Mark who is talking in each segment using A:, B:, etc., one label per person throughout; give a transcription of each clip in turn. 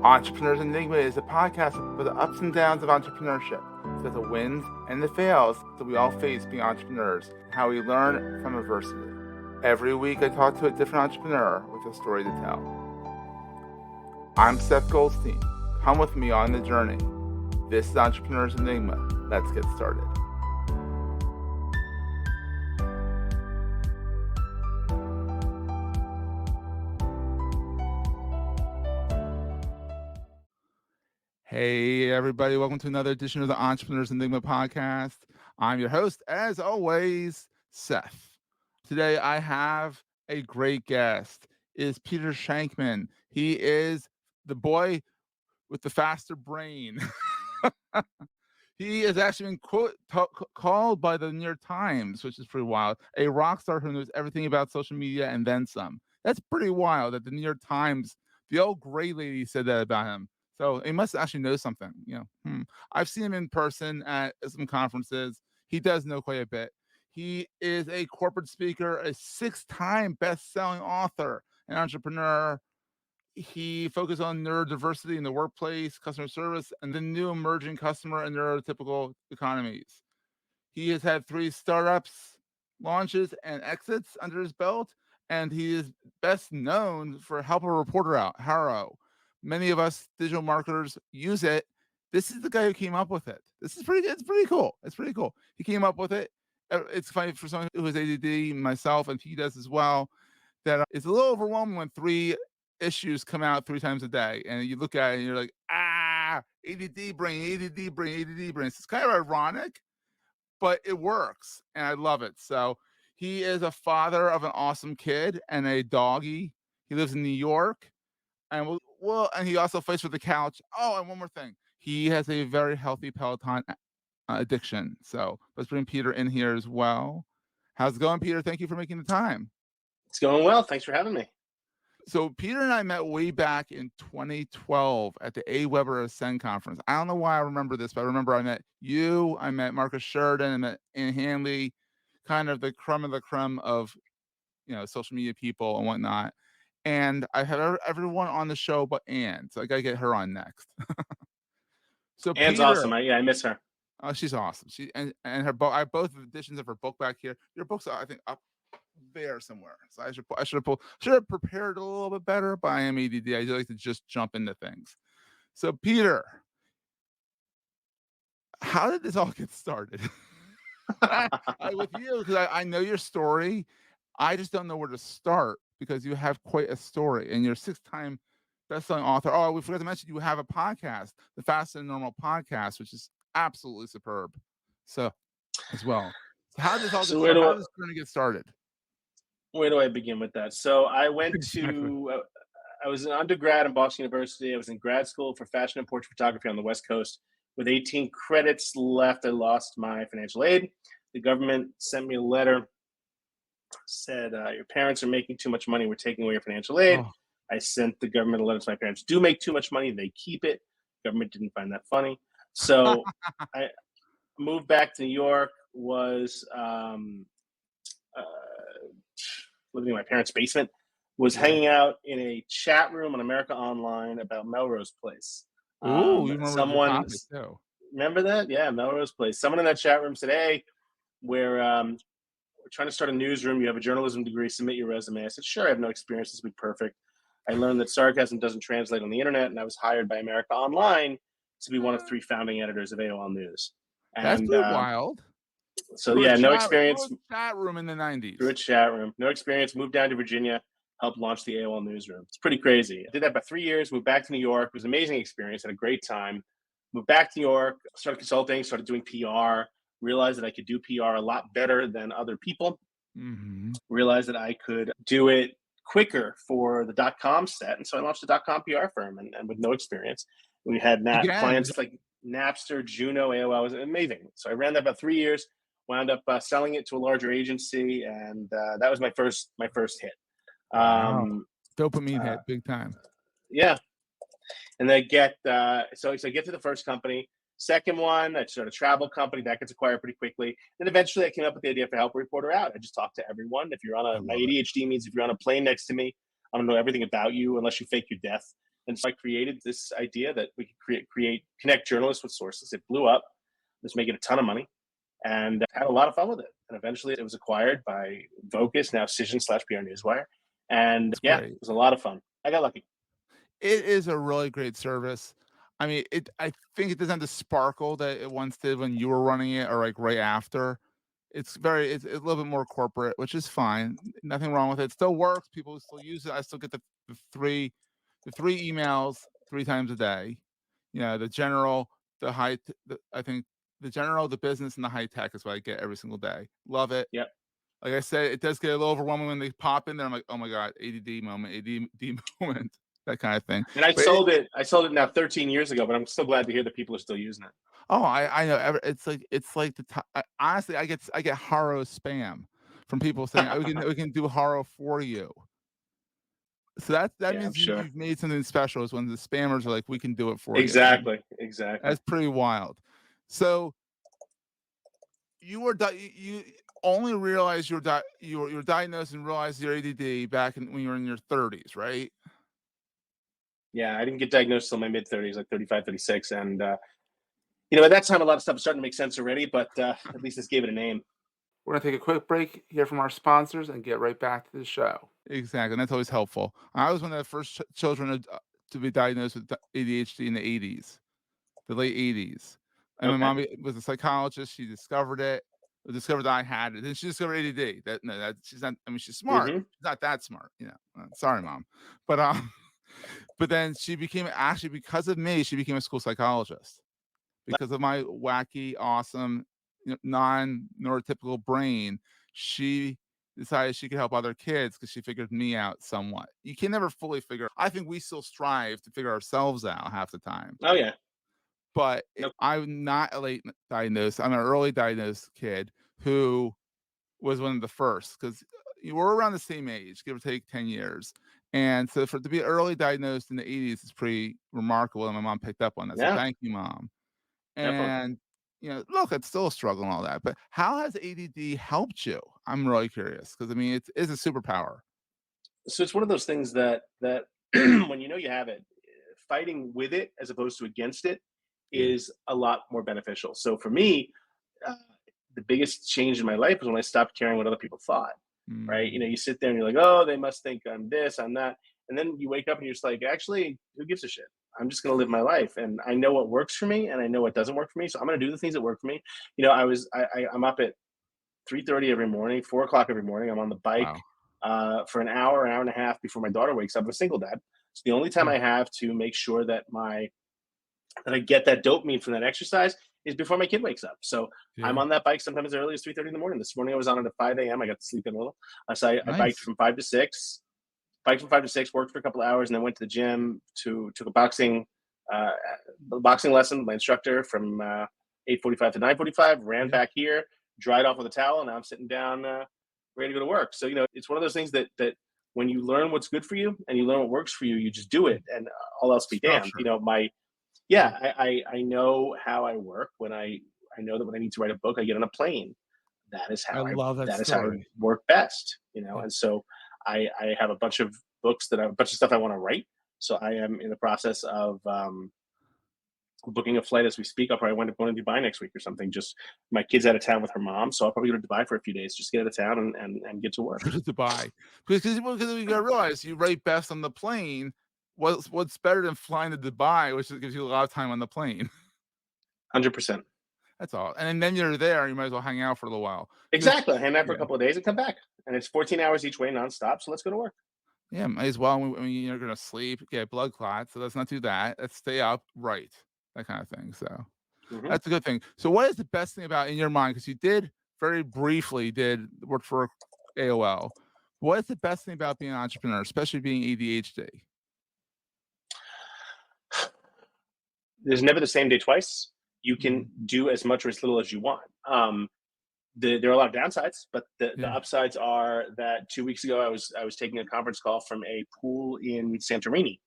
A: Entrepreneur's Enigma is a podcast for the ups and downs of entrepreneurship, so the wins and the fails that we all face being entrepreneurs, and how we learn from adversity. Every week I talk to a different entrepreneur with a story to tell. I'm Seth Goldstein. Come with me on the journey. This is Entrepreneur's Enigma. Let's get started. Hey, everybody. Welcome to another edition of the Entrepreneur's Enigma podcast. I'm your host, as always, Seth. Today, I have a great guest. It is Peter Shankman. He is the boy with the faster brain. He has actually been called by the New York Times, which is pretty wild, a rock star who knows everything about social media and then some. That's pretty wild that the New York Times, the old gray lady, said that about him. So he must actually know something. I've seen him in person at some conferences. He does know quite a bit. He is a corporate speaker, a 6-time best-selling author, an entrepreneur. He focused on neurodiversity in the workplace, customer service, and the new emerging customer and neurotypical economies. He has had 3 startups, launches, and exits under his belt, and he is best known for Help a Reporter Out, HARO. Many of us digital marketers use it. This is the guy who came up with it. It's pretty cool. It's pretty cool. He came up with it. It's funny for someone who has ADD, myself, and he does as well, that it's a little overwhelming when 3 issues come out 3 times a day, and you look at it and you're like, ADD brain, ADD brain, ADD brain. It's kind of ironic, but it works, and I love it. So he is a father of an awesome kid and a doggy. He lives in New York, and and he also fights for the couch. Oh, and one more thing, he has a very healthy Peloton addiction. So let's bring Peter in here as well. How's it going, Peter? Thank you for making the time.
B: It's going well. Thanks for having me.
A: So Peter and I met way back in 2012 at the AWeber Ascend conference. I don't know why I remember this, but I remember I met you, I met Marcus Sheridan, I met Ann Hanley, kind of the crumb of social media people and whatnot. And I had everyone on the show but Ann, so I gotta get her on next. So
B: Ann's
A: Peter,
B: awesome. I miss her.
A: Oh, she's awesome. She and her book. I have both editions of her book back here. Your books are, I think, up there somewhere. So I should have prepared a little bit better, but I am ADD. I like to just jump into things. So Peter, how did this all get started? With you, because I know your story. I just don't know where to start because you have quite a story, and you're a 6-time best-selling author. Oh, we forgot to mention you have a podcast, the Fast and Normal podcast, which is absolutely superb. So, as well. So how did this all get started? How did this journey get started?
B: Where do I begin with that? So I went to, I was an undergrad in Boston University. I was in grad school for fashion and portrait photography on the West Coast. With 18 credits left, I lost my financial aid. The government sent me a letter, said, your parents are making too much money. We're taking away your financial aid. Oh. I sent the government a letter to my parents. Do make too much money. They keep it. Government didn't find that funny. So I moved back to New York, was living in my parents' basement, was hanging out in a chat room on America Online about Melrose Place.
A: Ooh, you remember
B: remember that? Yeah, Melrose Place. Someone in that chat room said, hey, we're trying to start a newsroom. You have a journalism degree, submit your resume. I said, sure, I have no experience. This will be perfect. I learned that sarcasm doesn't translate on the internet, and I was hired by America Online to be one of 3 founding editors of AOL News. And,
A: that's pretty wild.
B: So yeah, no experience.
A: Chat room in the 90s.
B: Through a chat room, no experience. Moved down to Virginia, helped launch the AOL newsroom. It's pretty crazy. I did that about 3 years. Moved back to New York. It was an amazing experience. Had a great time. Moved back to New York. Started consulting. Started doing PR. Realized that I could do PR a lot better than other people.
A: Mm-hmm.
B: Realized that I could do it quicker for the .com set, and so I launched a .com PR firm. And with no experience, we had clients like Napster, Juno, AOL. It was amazing. So I ran that about 3 years. Wound up selling it to a larger agency, and that was my first hit.
A: Dopamine hit, big time.
B: Yeah, and then I get so I get to the first company. Second one, I started a travel company that gets acquired pretty quickly. Then eventually, I came up with the idea for Help a Reporter Out. I just talk to everyone. If you're on my ADHD means if you're on a plane next to me, I don't know everything about you unless you fake your death. And so I created this idea that we could connect journalists with sources. It blew up, was making a ton of money, and had a lot of fun with it. And eventually it was acquired by Vocus, now Cision/PR Newswire. And
A: It's
B: yeah, it
A: great.
B: was a lot of fun. I got lucky.
A: It is a really great service. I mean, I think it doesn't have the sparkle that it once did when you were running it or, like, right after. It's a little bit more corporate, which is fine. Nothing wrong with it. It still works. People still use it. I still get the 3 emails 3 times a day. You know, the general, the high t the I think the general, the business, and the high tech is what I get every single day. Love it.
B: Yep.
A: Like I said, it does get a little overwhelming when they pop in there. I'm like, "Oh my god, ADD moment, ADD moment," that kinda thing.
B: And I
A: But it
B: sold it. I sold it now 13 years ago, but I'm so glad to hear that people are still using it.
A: oh, I know it's like the ti honestly, I get HARO spam from people saying, "Oh, we can do HARO for you." So that
B: Yeah, I'm
A: means
B: sure.
A: you've made something special is when the spammers are like, "We can do it for you."
B: Exactly. Exactly.
A: That's pretty wild. So you were you only realized you were diagnosed and realized your ADD back when you were in your 30s, right?
B: Yeah, I didn't get diagnosed till my mid 30s, like 35, 36. And, at that time, a lot of stuff was starting to make sense already, but at least this gave it a name.
A: We're gonna take a quick break, hear from our sponsors, and get right back to the show. Exactly, and that's always helpful. I was one of the first children to be diagnosed with ADHD in the 80s, the late 80s. And my
B: Okay.
A: mom was a psychologist. She discovered it, discovered that I had it. Then she discovered ADD. That no, that she's not. I mean, she's smart.
B: Hmm.
A: She's not that smart, you know. Sorry, mom, but but then she became actually because of me. She became a school psychologist because of my wacky, awesome, non-neurotypical brain. She decided she could help other kids because she figured me out somewhat. You can never fully figure. I think we still strive to figure ourselves out half the time.
B: Oh, yeah.
A: But
B: No.
A: I'm not a late diagnosed. I'm an early diagnosed kid who was one of the first because you were around the same age, give or take 10 years. And so for it to be early diagnosed in the 80s is pretty remarkable. And my mom picked up on that. So
B: Yeah,
A: thank you, mom.
B: definitely.
A: And, look, it's still a struggle and all that, but how has ADD helped you? I'm really curious because I mean, it's a superpower.
B: So it's one of those things that when you know you have it, fighting with it as opposed to against it
A: Yeah.
B: is a lot more beneficial. So for me, uh, the biggest change in my life was when I stopped caring what other people thought. Right?
A: Mm,
B: You sit there and you're like, oh, they must think I'm this, I'm that, and then you wake up and you're just like, actually, who gives a shit? I'm just going to live my life, and I know what works for me, and I know what doesn't work for me. So I'm going to do the things that work for me. I'm up at 3:30 every morning, 4 o'clock every morning. I'm on the bike
A: wow.
B: for an hour and a half before my daughter wakes up. I'm a single dad. It's the only time
A: Yeah.
B: I have to make sure that I get that dopamine from that exercise is before my kid wakes up. So I'm
A: Yeah.
B: on that bike sometimes as early as 3:30 in the morning. This morning I was on it at 5 a.m. I got to sleep in a little. So I biked
A: Nice.
B: from 5 to 6. Biked from 5 to 6. Worked for a couple of hours, and then went to the gym to took uh, a boxing lesson with my instructor from 8:45 to 9:45. Ran
A: Yeah.
B: back here, dried off with a towel, and now I'm sitting down, ready to go to work. So it's one of those things that when you learn what's good for you and you learn what works for you, you just do
A: Yeah.
B: it, and all else be damned.
A: Structure.
B: My
A: Yeah.
B: yeah, I know how I work. I know that when I need to write a book, I get on a plane. That is
A: I
B: how I
A: love that
B: that is how I
A: story.
B: work best.
A: Yeah.
B: And so I have a bunch of a bunch of stuff I want to write. So I am in the process of booking a flight as we speak. I'll probably wind up going to Dubai next week or something. Just my kid's out of town with her mom, so I'll probably go to Dubai for a few days, just get out of town and get to work.
A: To Dubai. Because you gotta realize you write best on the plane. What's better than flying to Dubai, which gives you a lot of time on the plane.
B: 100%.
A: That's all. And then you're there, you might as well hang out for a little while. Because
B: Exactly. Hang out for a
A: yeah.
B: couple of days and come back, and it's 14 hours each way nonstop. So let's go to work.
A: Yeah, might as well. I mean, you're gonna sleep, get blood clots, so let's not do that. Let's stay up, right? That kind of thing. So
B: Hmm.
A: that's a good thing. So, what is the best thing about in your mind? Because you did very briefly did work for AOL. What is the best thing about being an entrepreneur, especially being ADHD?
B: There's never the same day twice. You can
A: Mhm.
B: do as much or as little as you want. There are a lot of downsides, but the
A: Yeah.
B: upsides are that 2 weeks ago I was taking a conference call from a pool in Santorini,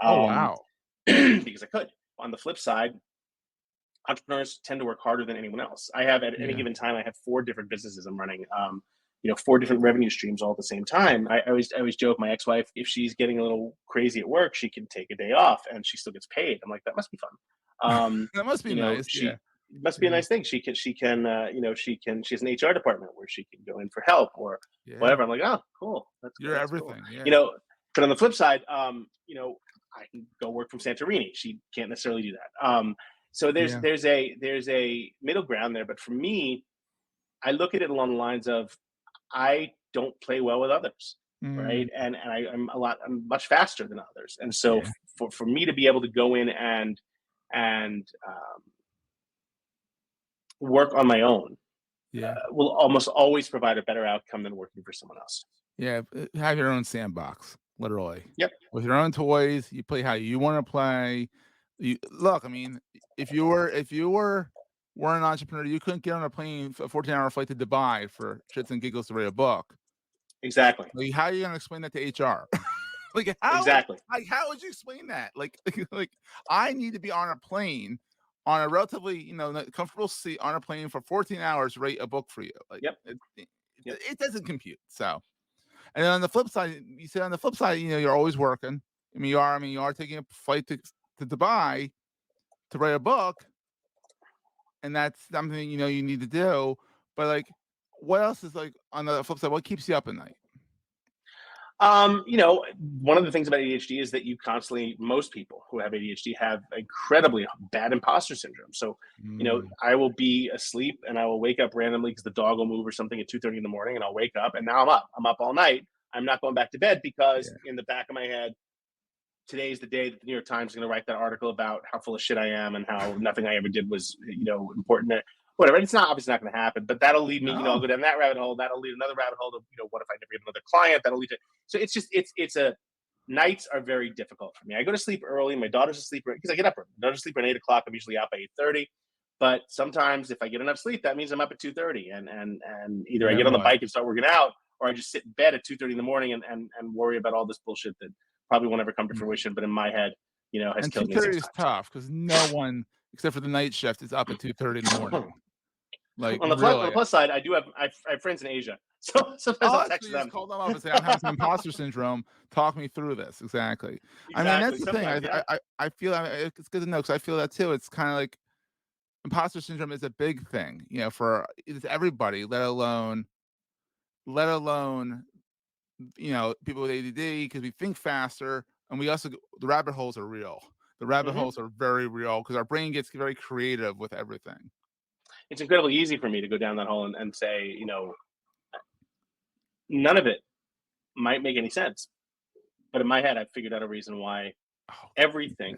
A: Oh
B: um,
A: wow.
B: because I could. On the flip side, entrepreneurs tend to work harder than anyone else. I have at any
A: Yeah.
B: given time I have 4 different businesses I'm running. 4 different revenue streams all at the same time. I always joke my ex-wife, if she's getting a little crazy at work, she can take a day off and she still gets paid. I'm like, that must be fun.
A: That must be nice. Yeah.
B: She must be a
A: Yeah.
B: nice thing. She has an HR department where she can go in for help or
A: Yeah.
B: whatever. I'm like, oh, cool.
A: You're
B: That's cool.
A: everything.
B: You
A: Yeah.
B: know, but on the flip side, I can go work from Santorini. She can't necessarily do that. So
A: Yeah.
B: there's a middle ground there. But for me, I look at it along the lines of I don't play well with others,
A: Mm,
B: right? I'm much faster than others, and so
A: yeah.
B: for me to be able to go in and work on my own
A: Yeah.
B: will almost always provide a better outcome than working for someone else.
A: Yeah. Have your own sandbox, literally.
B: Yep,
A: With your own toys, you play how you want to play. You look, I mean, if you were an entrepreneur, you couldn't get on a plane, a 14-hour flight to Dubai for shits and giggles to write a book.
B: exactly,
A: Like, how are you gonna explain that to HR? Like,
B: exactly.
A: how would you explain that? Like, like I need to be on a plane on a relatively, comfortable seat on a plane for 14 hours to write a book for you. Like,
B: Yep,
A: it
B: yep.
A: it doesn't compute. So, and then on the flip side, you said on the flip side, you're always working. I mean, you are taking a flight to Dubai to write a book, and that's something you need to do. But like, what else is like on the flip side? What keeps you up at night?
B: One of the things about ADHD is that most people who have ADHD have incredibly bad imposter syndrome. So,
A: Mm,
B: I will be asleep and I will wake up randomly because the dog will move or something at 2:30 in the morning, and I'll wake up and now I'm up. I'm up all night. I'm not going back to bed because
A: yeah.
B: in the back of my head, today's the day that the New York Times is going to write that article about how full of shit I am and how nothing I ever did was, important. Whatever. It's not obviously not going to happen, but that'll lead me. I'll
A: No.
B: go down that rabbit hole. That'll lead another rabbit hole. What if I never get another client? That'll lead to. So it's a nights are very difficult for me. I go to sleep early. My daughter's asleep because I get up early. My daughter's asleep at 8 o'clock. I'm usually up by 8:30. But sometimes if I get enough sleep, that means I'm up at 2:30, and either I
A: Yeah,
B: get on the
A: boy.
B: bike and start working out, or I just sit in bed at 2:30 in the morning and worry about all this bullshit that probably won't ever come to
A: Mm.
B: fruition, but in my head, has
A: And
B: killed me six
A: 2:30 is
B: times.
A: tough because no one except for the night shift is up at 2:30 in the morning. Like,
B: On the
A: really.
B: plus side, I have friends in Asia, so sometimes
A: Oh,
B: I'll
A: that's
B: text
A: what you just
B: them.
A: call them up and say, "I'm having some imposter syndrome. Talk me through this." Exactly. I mean,
B: Exactly.
A: that's the thing.
B: Sometimes, yeah.
A: I feel it's good to know because I feel that too. It's kinda like imposter syndrome is a big thing, for it's everybody, let alone, people with ADD because we think faster and we also the rabbit holes are real. The rabbit
B: hmm
A: holes are very real because our brain gets very creative with everything.
B: It's incredibly easy for me to go down that hole and say, none of it might make any sense, but in my head, I've figured out a reason why
A: Oh,
B: everything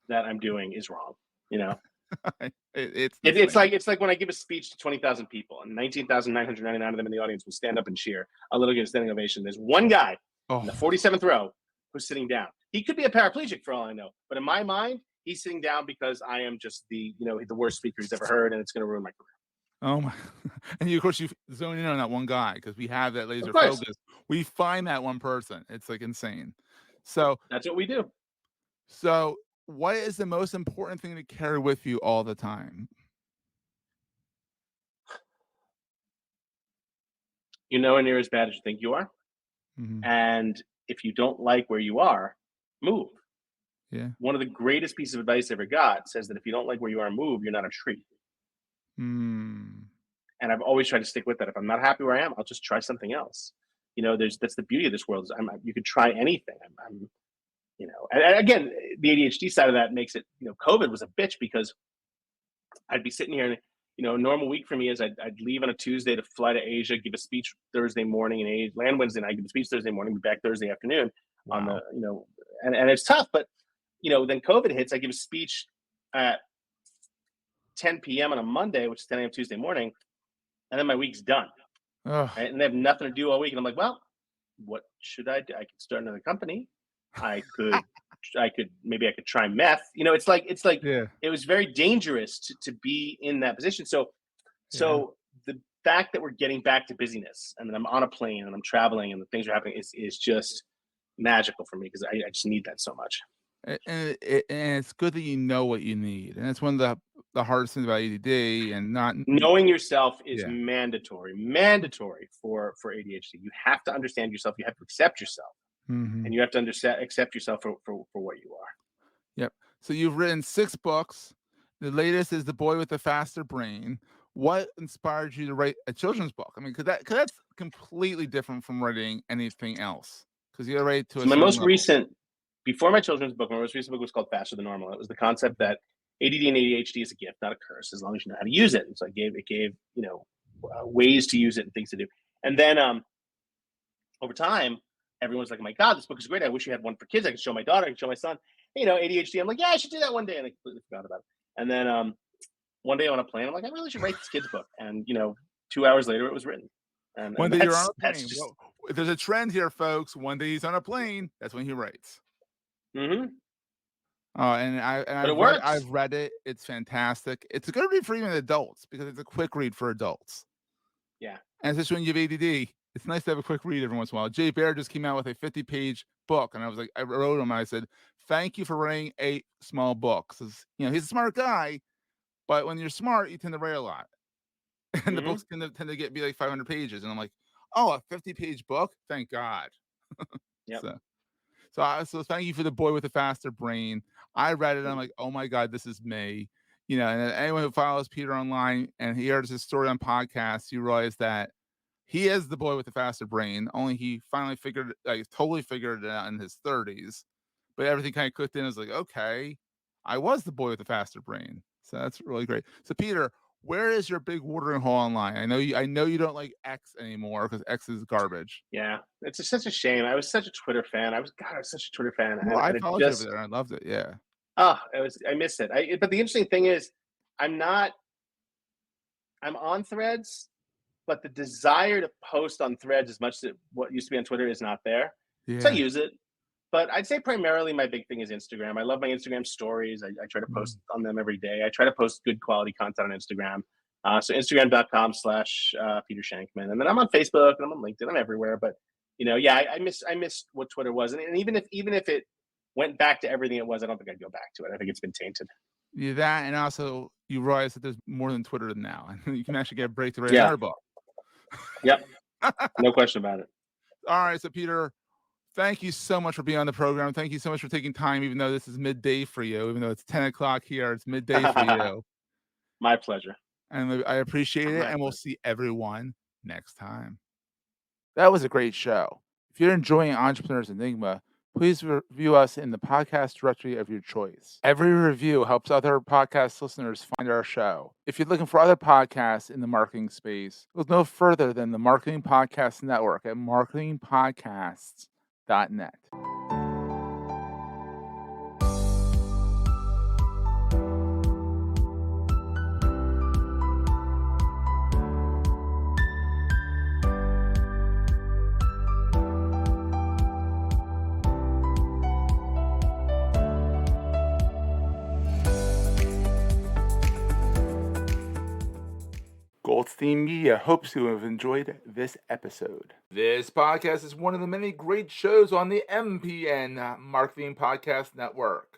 B: that I'm doing is wrong. You know,
A: it's
B: it, it's
A: insane.
B: like it's like when I give a speech to 20,000 people and 19,999 of them in the audience will stand up and cheer. I'll literally get a standing ovation. There's one guy in the
A: Oh,
B: 47th row who's sitting down. He could be a paraplegic for all I know, but in my mind, he's sitting down because I am just the worst speaker he's ever heard, and it's going to ruin my career.
A: oh my. And of course you zone in on that one guy because we have that
B: Of
A: laser
B: course,
A: focus. We find that one person. It's like insane. So
B: that's what we do.
A: so what is the most important thing to carry with you all the time?
B: You're nowhere near as bad as you think you are,
A: Mhm.
B: and if you don't like where you are, move.
A: Yeah.
B: One of the greatest pieces of advice I ever got says that if you don't like where you are, move. You're not a tree.
A: Mm.
B: And I've always tried to stick with that. If I'm not happy where I am, I'll just try something else. That's the beauty of this world is you could try anything. And again, the ADHD side of that makes it. COVID was a bitch because I'd be sitting here and a normal week for me is I'd leave on a Tuesday to fly to Asia, give a speech Thursday morning in Asia, land Wednesday night, give a speech Thursday morning, be back Thursday afternoon on the
A: Wow.
B: and it's tough, but then COVID hits. I give a speech at 10 p.m. on a Monday, which is 10 a.m. Tuesday morning, and then my week's done.
A: Ugh.
B: Right? And they have nothing to do all week. And I'm like, well, what should I do? I could start another company. I could, maybe I could try meth. It's like
A: Yeah.
B: it was very dangerous to be in that position. So,
A: Yeah.
B: so the fact that we're getting back to busyness and that I'm on a plane and I'm traveling and the things are happening is just magical for me because I just need that so much.
A: And it's good that you know what you need, and it's one of the the hardest thing about ADD and not.
B: Knowing yourself is
A: Yeah.
B: mandatory for ADHD. You have to understand yourself. You have to accept yourself,
A: Hmm.
B: and you have to accept yourself for what you are.
A: Yep. So you've written 6 books. The latest is The Boy with the Faster Brain. What inspired you to write a children's book? I mean, because that's completely different from writing anything else. Because you write to a
B: So my
A: certain
B: most
A: level.
B: recent, before my children's book, my most recent book was called Faster Than Normal. It was the concept that ADD and ADHD is a gift, not a curse, as long as you know how to use it. And so it gave ways to use it and things to do. And then over time, everyone's like, "Oh my god, this book is great! I wish you had one for kids. I could show my daughter, I could show my son." ADHD. I'm like, "Yeah, I should do that one day," and I completely forgot about it. And then one day on a plane, I'm like, "I really should write this kid's book." And 2 hours later, it was written.
A: One
B: And
A: day you're on a
B: that's
A: plane.
B: just.
A: Well, if there's a trend here, folks. One day he's on a plane. That's when he writes.
B: Hmm.
A: And
B: But it
A: I've
B: works.
A: read it. It's fantastic. It's a good read for even adults because it's a quick read for adults.
B: Yeah.
A: And especially when you have ADD, it's nice to have a quick read every once in a while. Jay Baer just came out with a 50-page book, and I was like, I wrote him, and I said, "Thank you for writing a small book." 'Cause, he's a smart guy, but when you're smart, you tend to write a lot, and the
B: Hmm.
A: books tend to be like 500 pages, and I'm like, "Oh, a 50-page book? Thank God."
B: Yep.
A: So, so thank you for The Boy with the Faster Brain. I read it, and I'm
B: Mm.
A: like, "Oh my God, this is me." And anyone who follows Peter online and he hears his story on podcasts, you realize that he is the boy with the faster brain, only he finally totally figured it out in his 30s. But everything kind of clicked in. Is like, okay, I was the boy with the faster brain. So that's really great. So Peter, where is your big watering hole online? I know you don't like X anymore because X is garbage.
B: Yeah, it's such a shame. I was such a Twitter fan. I was such a Twitter fan,
A: Well,
B: and,
A: I
B: and it
A: followed you over
B: just
A: there. I loved it. Yeah.
B: I miss it. But the interesting thing is, I'm not. I'm on Threads, but the desire to post on Threads as much as what used to be on Twitter is not there. So I
A: Yeah.
B: use it, but I'd say primarily my big thing is Instagram. I love my Instagram stories. I try to post
A: Mhm.
B: on them every day. I try to post good quality content on Instagram. So Instagram.com/, Peter Shankman. And then I'm on Facebook and I'm on LinkedIn. I'm everywhere. But yeah, I miss what Twitter was. And even if it went back to everything it was, I don't think I'd go back to it. I think it's been tainted.
A: Yeah, that and also you realize that there's more than Twitter now, and you can actually get a break to write
B: Yeah.
A: another book.
B: Yep. No question about it.
A: All right, so Peter, thank you so much for being on the program. Thank you so much for taking time, even though this is midday for you, even though it's 10 o'clock here, it's midday for you.
B: My pleasure.
A: And I appreciate it.
B: My
A: And we'll
B: pleasure.
A: see everyone next time. That was a great show. If you're enjoying Entrepreneur's Enigma, please review us in the podcast directory of your choice. Every review helps other podcast listeners find our show. If you're looking for other podcasts in the marketing space, look no further than the Marketing Podcast Network at marketingpodcasts.net. Goldstein Media hopes you have enjoyed this episode. This podcast is one of the many great shows on the MPN Marketing Podcast Network.